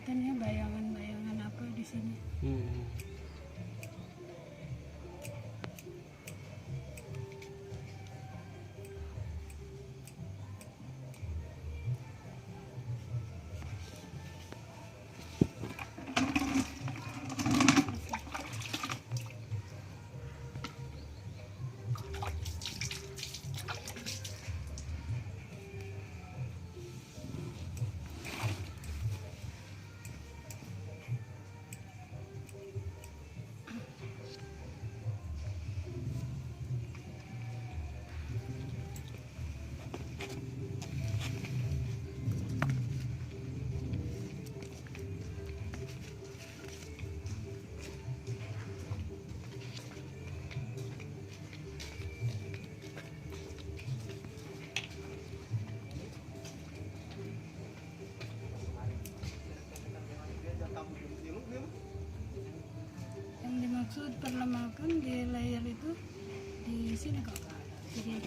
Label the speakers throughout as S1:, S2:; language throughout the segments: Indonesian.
S1: kelihatan ya bayangan-bayangan apa di sini. Yang dimaksud perlemakan di layer itu di sini kok. Jadi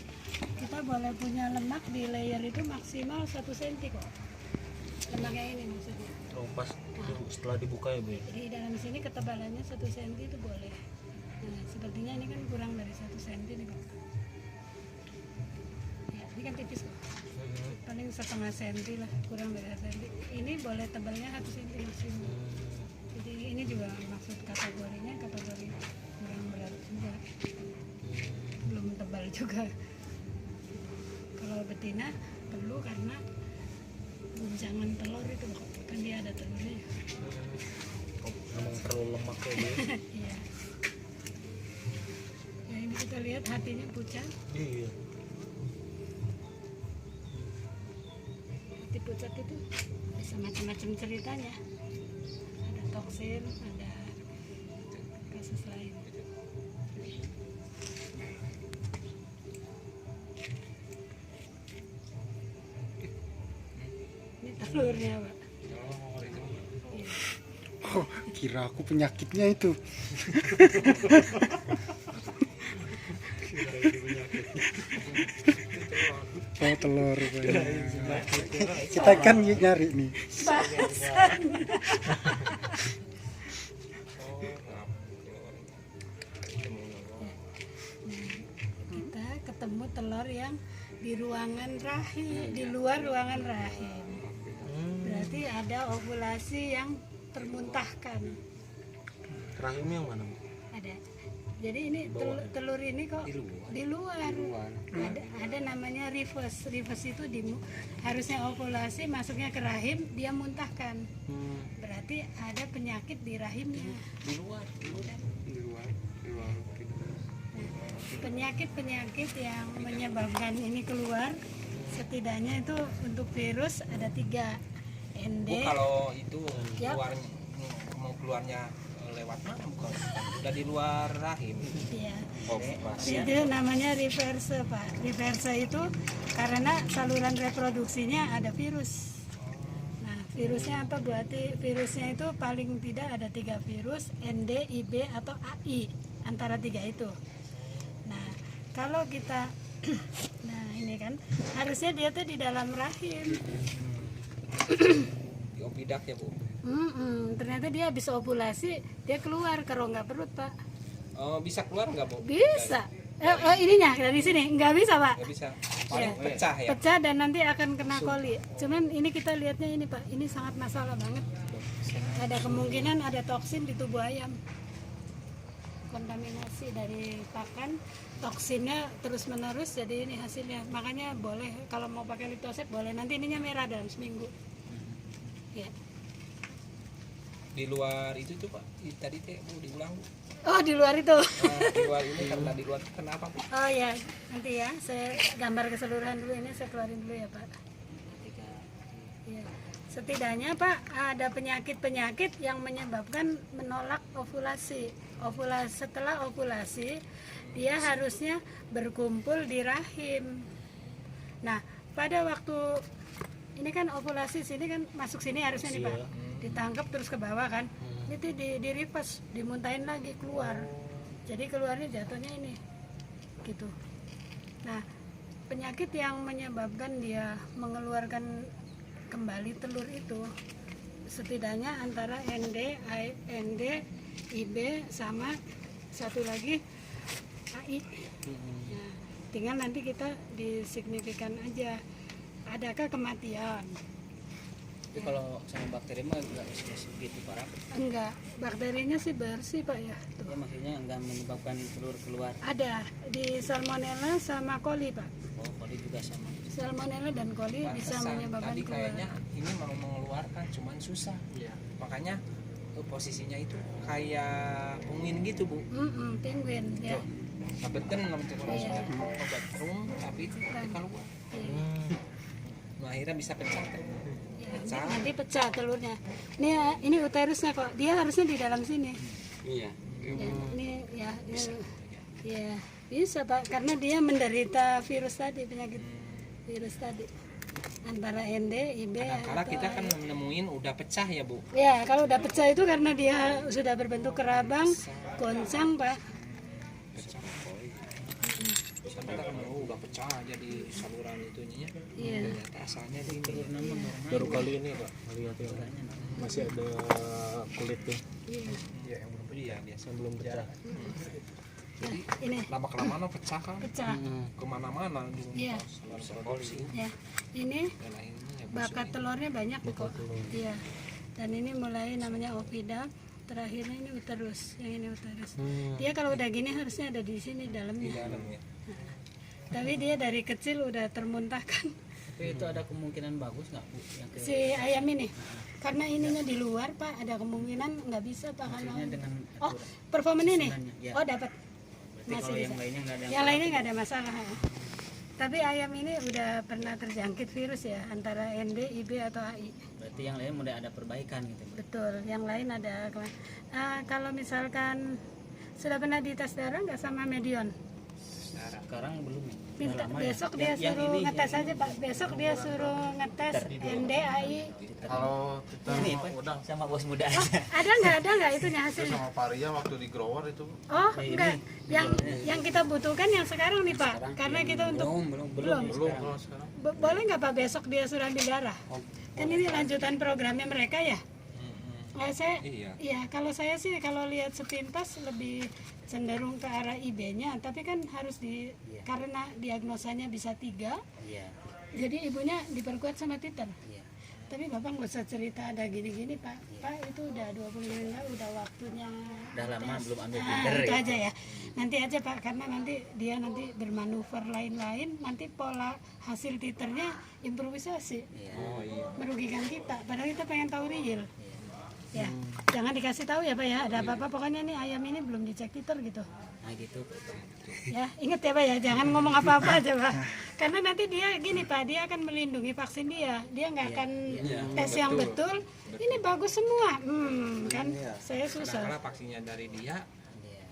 S1: kita boleh punya lemak di layer itu maksimal 1 cm kok. Lemaknya ini maksudnya.
S2: Oh, pas setelah dibuka ya Bu?
S1: Jadi dalam sini ketebalannya 1 cm itu boleh. Nah, sepertinya ini kan kurang dari 1 cm nih kok. Ya, ini kan tipis kok. Paling 1/2 cm lah, kurang dari 1 cm. Ini boleh tebalnya 1 cm maksimal. Jadi ini juga maksud kategorinya kategori kurang berat juga. Belum tebal juga. Kalau betina perlu karena guncangan telur itu kan dia ada telurnya.
S2: Memang terlalu lemak ya Bu?
S1: Iya. Ya ini kita lihat hatinya pucat.
S2: Iya.
S1: Hati pucat itu bisa macam-macam ceritanya. Ada toksin, ada kasus lain. Ini telurnya Pak. Iya.
S3: Oh, kira aku penyakitnya itu. Oh, telur rupanya. Kita kan nyari nih.
S1: Bahasan. Kita ketemu telur yang di ruangan rahim, di luar ruangan rahim. Berarti ada ovulasi yang termuntahkan.
S2: Rahimnya yang mana Bu?
S1: Ada. Jadi ini telur ini kok di luar. Ada namanya reverse. Reverse itu harusnya ovulasi masuknya ke rahim, dia muntahkan. Berarti ada penyakit di rahimnya.
S2: Di luar.
S1: Penyakit-penyakit yang menyebabkan ini keluar setidaknya itu untuk virus ada 3. ND.
S4: Bu, kalau itu
S1: Ya.
S4: mau keluarnya lewat mana bukan? Udah di luar rahim.
S1: Iya.
S4: Oh, pas.
S1: Itu namanya reverse Pak. Reverse itu karena saluran reproduksinya ada virus. Nah, virusnya apa? Berarti virusnya itu paling tidak ada 3 virus, ND, IB atau AI, antara 3 itu. Nah, kalau kita nah ini kan harusnya dia tuh di dalam rahim.
S4: Di opidak ya Bu.
S1: Ternyata dia habis ovulasi dia keluar ke rongga perut Pak.
S4: Oh, bisa keluar nggak Bu?
S1: Bisa. Ininya dari sini nggak bisa Pak.
S4: Nggak bisa. Paling
S1: Ya.
S4: pecah ya.
S1: Pecah dan nanti akan kena koli. Cuman ini kita lihatnya ini Pak, ini sangat masalah banget. Ada kemungkinan ada toksin di tubuh ayam. Kontaminasi dari pakan, toksinnya terus menerus jadi ini hasilnya. Makanya boleh kalau mau pakai Liptosep boleh, nanti ininya merah dalam seminggu. Ya.
S4: Di luar itu tuh Pak. Tadi teh Bu diulang Bu.
S1: Oh di luar itu.
S4: Di luar ini karena di luar kenapa Bu?
S1: Oh ya, nanti ya saya gambar keseluruhan dulu, ini saya keluarin dulu ya Pak. Ya. Setidaknya Pak ada penyakit-penyakit yang menyebabkan menolak ovulasi. Setelah ovulasi dia harusnya berkumpul di rahim. Nah pada waktu ini kan ovulasi sini kan masuk sini harusnya nih Pak, ditangkap terus ke bawah kan, itu di reverse, dimuntahin lagi keluar. Jadi keluarnya jatuhnya ini, gitu. Nah penyakit yang menyebabkan dia mengeluarkan kembali telur itu setidaknya antara ND, IB sama satu lagi AI. Nah, tinggal nanti kita disignifikan aja adakah kematian.
S2: Tapi kalau sama bakteri mah nggak segitu parah.
S1: Enggak, bakterinya sih bersih Pak ya. Tuh.
S2: Ya maksudnya nggak menyebabkan telur keluar.
S1: Ada di salmonella sama coli Pak.
S2: Oh, koli juga sama.
S1: Salmonella dan coli bisa
S4: Pantesan
S1: menyebabkan
S4: tadi
S1: keluar.
S4: kayaknya ini mau mengeluarkan cuman susah. Makanya posisinya itu kayak penguin gitu Bu.
S1: Penguin ya.
S4: Sabetan
S1: Iya.
S4: obat rum tapi itu keluar.
S1: Iya.
S4: Nah, akhirnya bisa pecah kan.
S1: Ya, nanti pecah telurnya. Ini uterusnya kok. Dia harusnya di dalam sini.
S2: Iya.
S1: Ya, ini ya, ya bisa Pak karena dia menderita virus tadi, penyakit virus tadi antara ND, IB
S4: Kadang-kadang
S1: atau
S4: kita kan
S1: AI.
S4: menemuin udah pecah ya Bu.
S1: Ya kalau udah pecah itu karena dia sudah berbentuk kerabang, goncang Pak.
S4: Pecah. Sampai kita kan udah pecah jadi saluran itunya.
S1: Iya.
S4: Ternyata asalnya di ini.
S5: Baru kali ini Pak melihat yang masih ada kulitnya
S1: Iya.
S4: Ya yang belum dia biasa.
S5: yang belum pecah.
S1: Nah, ini
S4: Lama kelamaan pecah kan
S1: pecah.
S4: kemana-mana di
S1: Iya.
S4: produksi
S1: Ya ini
S4: dan akhirnya ya
S1: bakat telurnya banyak kok. Iya. Dan ini mulai namanya oviduct, terakhirnya ini uterus, yang ini uterus. Dia kalau udah gini harusnya ada di sini
S4: di
S1: dalamnya.
S4: dalamnya.
S1: Tapi dia dari kecil udah termuntahkan
S2: Tapi itu ada kemungkinan bagus nggak Bu? Yang ke,
S1: si ayam ini. Karena ininya di luar Pak, ada kemungkinan nggak bisa Pak kalau.
S2: maksudnya dengan
S1: Oh, performa ini nih.
S2: ya.
S1: Oh, dapat.
S2: Berarti
S1: Masih
S2: kalau
S1: bisa.
S2: yang lainnya nggak ada
S1: Yang lainnya nggak ada masalah. Tapi ayam ini udah pernah terjangkit virus ya antara ND, IB atau AI.
S2: Berarti yang lain mulai ada perbaikan gitu Bu.
S1: Betul, yang lain ada. Kalau misalkan sudah pernah dites darah nggak sama Medion?
S2: Sekarang belum ya?
S1: Minta,
S2: Udah lama ya?
S1: besok dia suruh ngetes aja Pak. Besok dia suruh ngetes ND, AI.
S6: Kalau kita
S2: Ini Pak, sama bos muda
S1: Oh,
S2: aja.
S1: ada nggak itunya
S6: itu
S1: hasilnya?
S6: sama Varia waktu di grower itu
S1: Oh, enggak. Yang kita butuhkan yang sekarang nih Pak. Karena kita untuk
S2: Belum.
S1: Belum.
S6: belum kalau sekarang
S1: Boleh nggak Pak besok dia suruh ambil darah? Kan ini lanjutan programnya mereka ya. Nah, saya,
S4: Iya.
S1: iya kalau saya sih kalau lihat sepintas lebih cenderung ke arah IB-nya, tapi kan harus karena diagnosanya bisa 3,
S2: Iya.
S1: jadi ibunya diperkuat sama titer.
S2: Iya.
S1: Tapi Bapak nggak usah cerita ada gini-gini Pak. Pak itu udah 20 menit udah waktunya.
S2: Udah lama
S1: tes.
S2: belum ambil
S1: Nah,
S2: titer
S1: itu
S2: ya.
S1: aja ya. Nanti aja Pak karena nanti dia bermanuver lain-lain, nanti pola hasil titernya improvisasi.
S2: Iya.
S4: Oh iya.
S1: Merugikan kita. Padahal kita pengen tahu real. Ya, jangan dikasih tahu ya Pak ya. Ada apa-apa pokoknya nih ayam ini belum dicek titer gitu.
S2: Nah gitu.
S1: Ya, ingat ya Pak ya, jangan ngomong apa-apa aja Pak. Karena nanti dia gini Pak, dia akan melindungi vaksin dia. Dia nggak akan tes yang betul. Ini bagus semua. Kan saya susah.
S4: Karena vaksinnya dari dia,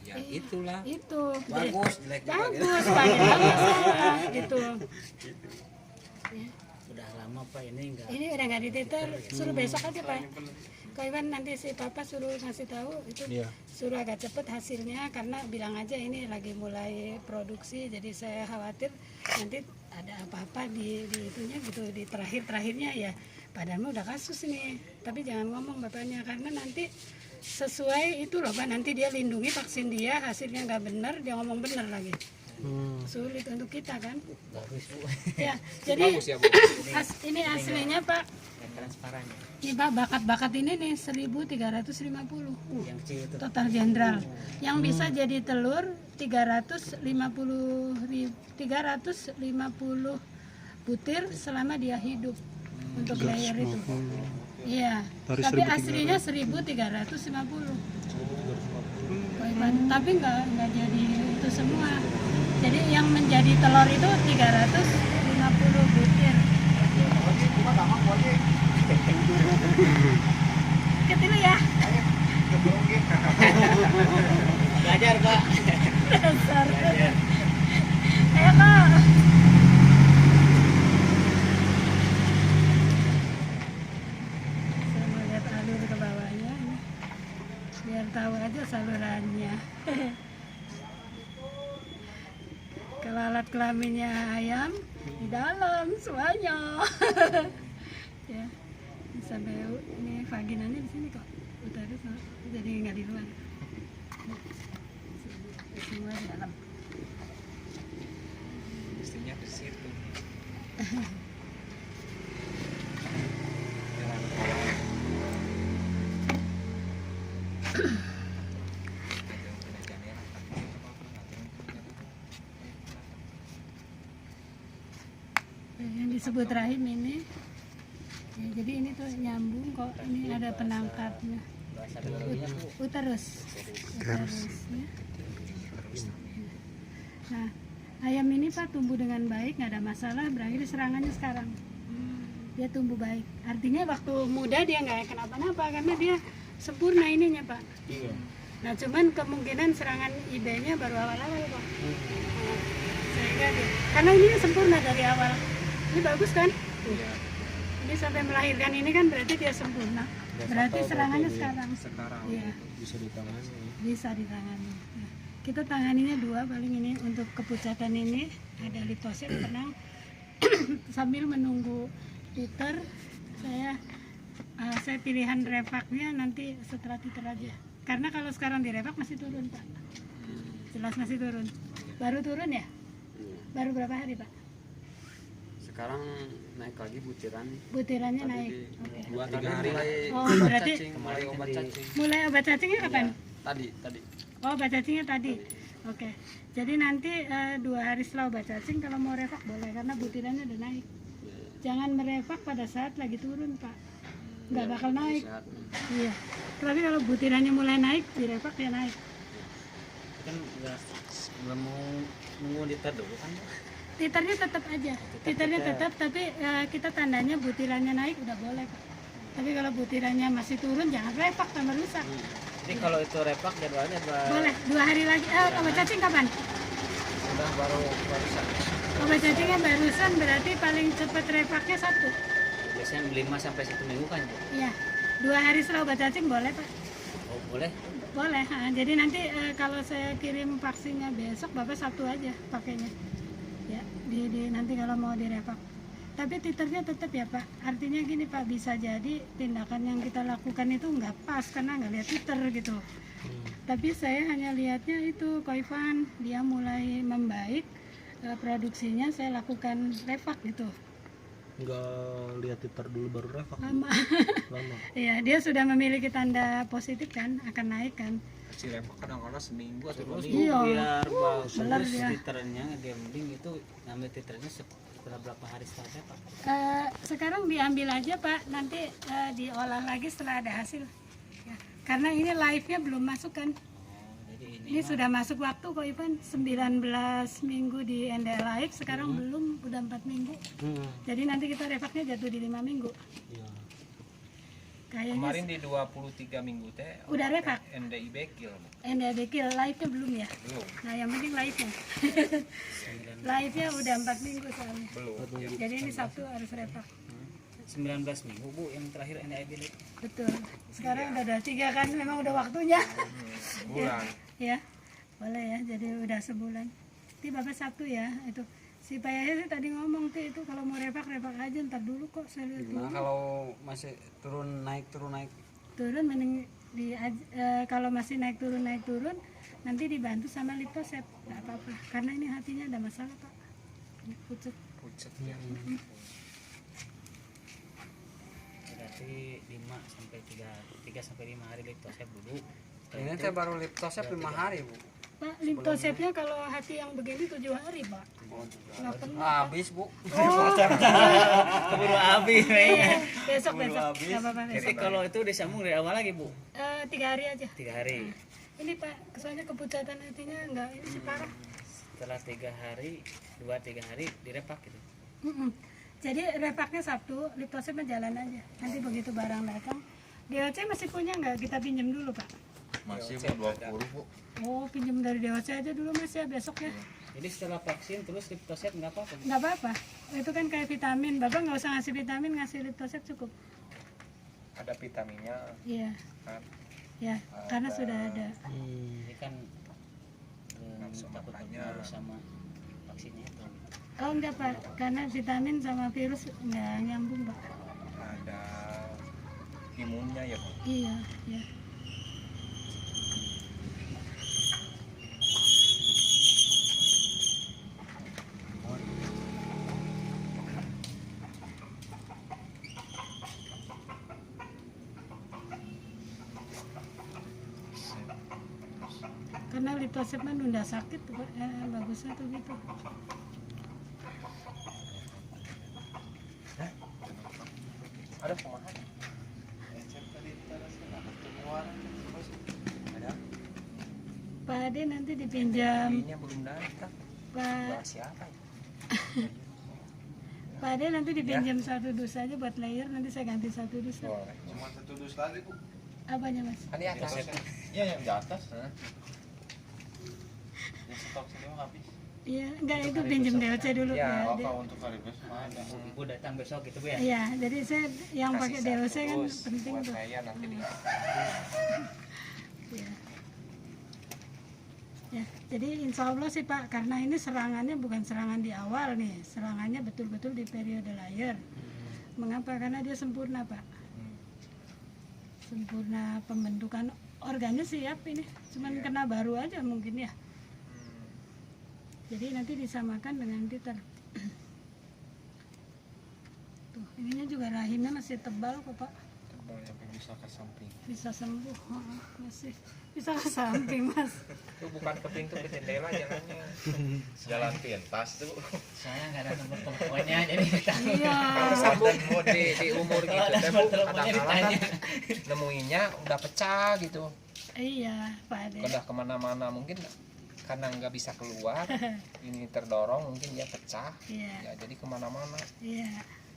S2: Iya.
S4: ya itulah.
S1: Itu.
S2: Bagus, jelek juga gitu.
S1: Bagus Pak, ya nggak masalah gitu.
S2: Udah lama Pak ini enggak.
S1: Ini udah nggak dititer, suruh besok aja Pak. Kau Iwan nanti si Papa suruh ngasih tahu itu suruh agak cepet hasilnya karena bilang aja ini lagi mulai produksi jadi saya khawatir nanti ada apa-apa di itunya gitu di terakhirnya ya padahal mah udah kasus ini tapi jangan ngomong bapaknya karena nanti sesuai itu loh Pak nanti dia lindungi vaksin dia hasilnya nggak benar dia ngomong benar lagi sulit untuk kita kan
S2: Bagus Bu.
S1: ya jadi
S4: Bagus ya Bu.
S1: ini aslinya Pak
S2: Yang transparan ya.
S1: ini Pak bakat-bakat ini nih 1.350
S2: Yang kecil itu.
S1: total jenderal yang bisa jadi telur 350 butir selama dia hidup untuk layer itu iya tapi aslinya 1.350 tapi nggak jadi itu semua jadi yang menjadi telur itu 350 butir Ikut dulu ya
S2: Belajar Pak.
S1: dasar ayo Pak saya mau lihat alur ke bawahnya ini. Biar tahu aja salurannya kalau alat kelaminnya ayam di dalam semuanya ya sampai ini vaginanya di sini kok, uterus jadi nggak di luar, semua di dalam.
S4: Mestinya di situ.
S1: Yang disebut rahim ini, ya, jadi ini tuh nyambung kok, ini ada penangkatnya. Uterus, uterus. Ya. Nah, ayam ini Pak tumbuh dengan baik, nggak ada masalah. Berakhir serangannya sekarang. Dia tumbuh baik. Artinya waktu muda dia nggak kenapa-napa karena dia sempurna ininya Pak. Nah, cuman kemungkinan serangan IB-nya baru awal-awal Pak. Nah, sehingga dia, karena ini sempurna dari awal. Ini bagus kan? Ini sampai melahirkan ini kan berarti dia sempurna. Berarti serangannya sekarang. Iya.
S5: Bisa ditangani.
S1: Bisa ditangani. Nah, kita tanganinya dua paling ini untuk kepucatan ini ada liposit tenang. Sambil menunggu titer saya pilihan refaknya nanti setelah titer aja. Karena kalau sekarang di refak masih turun Pak. Jelas masih turun. Baru turun ya? Baru berapa hari Pak?
S2: Sekarang naik lagi butiran.
S1: Butirannya
S2: Tadi
S1: naik.
S2: di-
S1: Oke.
S4: 2-3 hari.
S1: Oh berarti
S2: Mulai obat cacing.
S1: mulai obat cacingnya kapan?
S2: Tadi.
S1: Oh obat cacingnya tadi. Oke. Jadi nanti 2 hari setelah obat cacing kalau mau refak boleh karena butirannya udah naik. Jangan merefak pada saat lagi turun Pak. Nggak bakal naik.
S2: Sehat.
S1: Iya. Tapi kalau butirannya mulai naik, direfak dia naik.
S2: Kan nggak mau nunggu diter dulu kan.
S1: Titernya tetap aja. Titernya tetap, tapi kita tandanya butirannya naik udah boleh Pak. Tapi kalau butirannya masih turun jangan refak tambah rusak.
S2: Jadi kalau itu repak jadwalnya
S1: Boleh 2 hari lagi. Obat cacing kapan?
S2: udah barusan.
S1: Obat cacingnya barusan berarti paling cepat refaknya 1.
S2: Biasanya 5 sampai 1 minggu kan, Bu?
S1: Iya. 2 hari setelah obat cacing boleh Pak.
S2: Oh, boleh.
S1: Boleh. Jadi nanti kalau saya kirim vaksinnya besok Bapak Sabtu aja pakainya. Ya, nanti kalau mau direfak. Tapi titernya tetap ya Pak. Artinya gini Pak, bisa jadi tindakan yang kita lakukan itu nggak pas karena nggak lihat titer gitu. Tapi saya hanya lihatnya itu Koifan dia mulai membaik, produksinya saya lakukan refak gitu.
S5: Nggak lihat titer dulu baru refak.
S1: Lama.
S5: Lama.
S1: Iya, dia sudah memiliki tanda positif kan, akan naik kan.
S4: Si refak kadang-kadang seminggu atau 2 minggu.
S1: Iya.
S2: Biar
S1: Belar
S2: bagus
S1: dia.
S2: titernya gambling itu ngambil titernya setelah berapa hari setelah repak?
S1: Sekarang diambil aja Pak, nanti diolah lagi setelah ada hasil. Ya, karena ini live-nya belum masuk kan.
S2: Jadi
S1: Ini sudah masuk waktu kok Ivan, 19 minggu di NDL Live, sekarang belum, udah 4 minggu. Jadi nanti kita refaknya jatuh di 5 minggu.
S5: Iya.
S1: Kayaknya
S4: Kemarin di 23 minggu teh
S1: udah refak.
S4: NDI Bekil.
S1: NDL Bekil live-nya belum ya?
S4: Belum.
S1: Nah yang penting live-nya. Live-nya udah 4 minggu soalnya.
S4: Belum.
S1: Jadi ini Sabtu harus refak.
S2: 19 minggu Bu yang terakhir NIB itu.
S1: Betul. Sekarang udah ada 3 kan, memang udah waktunya.
S4: Bulan.
S1: Ya, boleh ya. Jadi udah sebulan. Nanti Bapak Sabtu ya. Itu si Pak Yahya sih tadi ngomong tuh itu kalau mau refak aja ntar dulu kok saya lihat dulu.
S2: Nah, kalau masih turun naik
S1: Turun mending kalau masih naik turun nanti dibantu sama liposep nggak apa-apa karena ini hatinya ada masalah Pak. Ini pucet.
S4: Pucet ya.
S2: berarti 5 sampai 5 hari liposep dulu.
S7: Ini teh baru liptosep 5 hari, Bu.
S1: Pak, liposepnya kalau hati yang begini 7 hari Pak. Nggak perlu.
S7: Habis, Bu.
S2: Keburu habis
S1: Iya, besok nggak apa-apa
S2: Jadi
S1: besok.
S2: kalau itu disambung dari awal lagi Bu.
S1: 3 hari aja.
S2: 3 hari.
S1: Ini Pak, soalnya kepucatan hatinya nggak ini parah.
S2: Setelah 3 hari, 2-3 hari direpak gitu.
S1: Mm-mm. Jadi refaknya Sabtu, liposepnya jalan aja. Nanti begitu barang datang, DOC masih punya nggak? Kita pinjam dulu Pak.
S6: Masih Bu 20, Bu.
S1: Oh, pinjam dari DOC aja dulu Mas ya, besok ya.
S2: Jadi setelah vaksin terus liposep nggak apa-apa.
S1: Nggak apa-apa, itu kan kayak vitamin. Bapak nggak usah ngasih vitamin, ngasih liposep cukup.
S4: Ada vitaminnya
S1: Iya,
S4: kan.
S1: ya, karena sudah ada.
S2: Ini kan
S4: Nafsu
S2: takut
S4: makannya.
S2: terpengaruh sama vaksinnya itu.
S1: Oh enggak Pak, karena vitamin sama virus nggak nyambung Pak.
S4: Ada
S6: imunnya ya Pak.
S1: Iya, ya. Karena liposep mah nunda sakit tuh, Pak. Bagusnya tuh gitu.
S4: Ada kumaha? Ada.
S1: Pak Ade nanti dipinjam.
S4: Ini belum datang.
S1: Pak
S4: Bahas siapa ya?
S1: Pak Ade nanti dipinjam satu dus aja buat layer, nanti saya ganti satu dus.
S4: Boleh.
S6: Cuma satu dus lagi Bu.
S1: Apanya Mas?
S4: Kan di atas.
S6: Iya yang di atas. Yang stok sini mah habis.
S1: Iya, enggak itu pinjam DLC dulu
S4: Ya,
S1: ya.
S6: Oh kalau untuk hari besok mah ada.
S2: Ibu datang besok gitu Bu ya.
S1: Iya, jadi saya yang pakai
S4: Kasih
S1: DLC kan
S4: satu
S1: penting
S4: buat
S1: tuh.
S4: saya nanti di
S1: Ya. Ya, jadi insya Allah sih Pak, karena ini serangannya bukan serangan di awal nih, serangannya betul-betul di periode layer. Mengapa? Karena dia sempurna Pak. Sempurna pembentukan organnya siap ini, cuman kena baru aja mungkin ya. Jadi nanti disamakan dengan titer. Tuh, ininya juga rahimnya masih tebal kok Pak.
S4: tebal sampai bisa ke samping.
S1: Bisa sembuh, masih bisa ke samping Mas.
S4: Itu bukan ke pintu, ke jendela jalannya.
S6: Jalan pintas tuh.
S2: Soalnya nggak ada nomor teleponnya jadi ditanya.
S1: Iya.
S4: Sambung di umur gitu.
S2: Ada
S4: Tapi
S2: nomor
S4: ada
S2: teleponnya
S4: kala kan
S2: ditanya.
S4: nemuinnya udah pecah gitu.
S1: Iya, Pak Ade.
S4: Udah kemana-mana mungkin karena nggak bisa keluar, ini terdorong mungkin dia pecah.
S1: Iya,
S4: Ya jadi kemana-mana
S1: iya.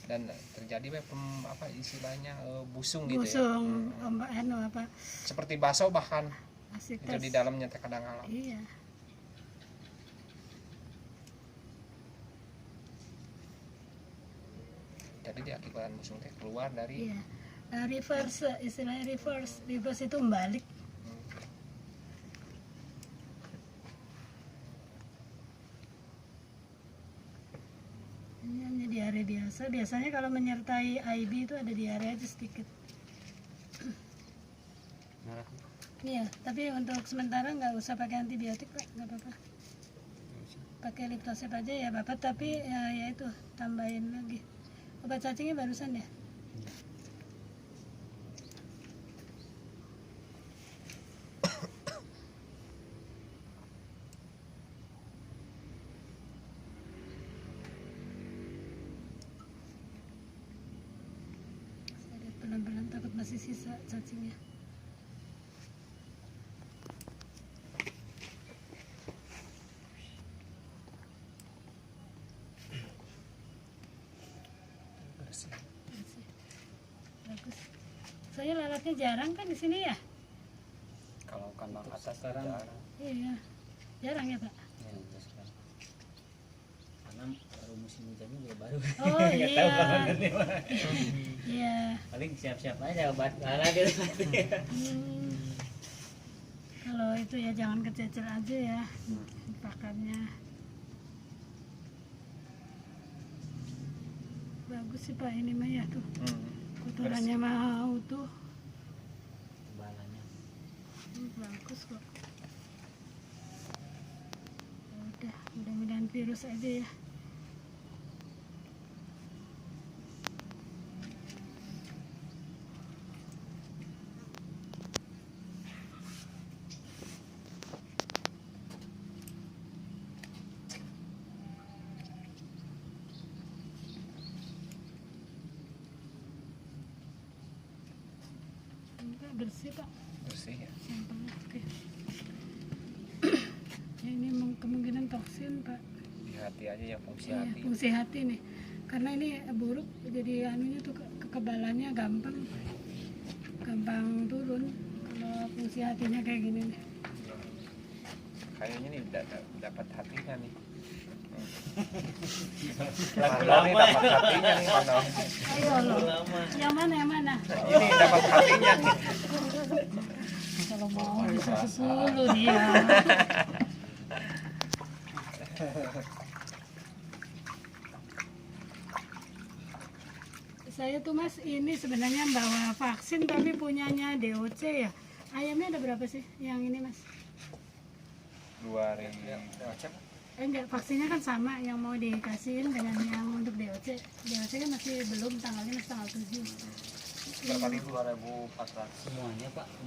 S4: dan terjadi apa istilahnya busung gitu ya.
S1: Busung, anu apa?
S4: Seperti baso bahkan
S1: Masih
S4: itu di dalamnya terkadang alam.
S1: Iya.
S4: Jadi diakibatkan busung teh keluar dari
S1: Iya. Reverse, istilahnya reverse. Reverse itu membalik. Ini hanya diare biasa. Biasanya kalau menyertai IB itu ada diare aja sedikit. Iya, tapi untuk sementara nggak usah pakai antibiotik Pak, nggak apa-apa. Pakai Liptosep aja ya Bapak, tapi ya itu tambahin lagi. Obat cacingnya barusan ya? Saya lihat pelan-pelan takut masih sisa cacingnya.
S4: bersih.
S1: Masih. Bagus. Saya lalatnya jarang kan di sini ya?
S4: Kalau kandang atas
S2: sekarang.
S4: jarang.
S1: Iya. Jarang ya Pak?
S2: Ya, udah sekarang. Karena baru musim hujannya juga baru.
S1: Oh
S2: Nggak tahu
S1: iya.
S2: kapan nanti, Pak.
S1: Iya.
S2: Paling siap-siap aja obat lala gitu.
S1: Hmm. Kalau itu ya jangan kecil aja ya pakannya. Bagus sih Pak ini mah ya tuh. Kotorannya mau tuh.
S2: Balanya.
S1: Bagus kok. Ya udah, mudah-mudahan virus aja ya. Enggak bersih Pak.
S4: Bersih ya.
S1: Sampelnya oke. Ya, ini kemungkinan toksin Pak.
S4: Di hati aja ya, fungsi
S1: Iya,
S4: hati.
S1: fungsi hati nih. Karena ini buruk, jadi anunya tuh kekebalannya gampang turun. Kalau fungsi hatinya kayak gini nih.
S4: Kayaknya nih dapat hatinya nih.
S2: Lagu
S4: Mana nih
S2: lama.
S4: dapat hatinya nih mana?
S1: Ayo loh. Yang mana yang mana?
S4: Ini dapat hatinya nih.
S1: Kalau mau bisa 10 dia. Saya tuh Mas ini sebenarnya bawa vaksin tapi punyanya DOC ya. Ayamnya ada berapa sih yang ini Mas?
S6: 2000.
S1: Enggak, vaksinnya kan sama yang mau dikasihin dengan yang untuk DOC. DOC kan masih belum, tanggalnya masih tanggal 7.
S7: Berapa ribu? 2.400.
S2: Semuanya Pak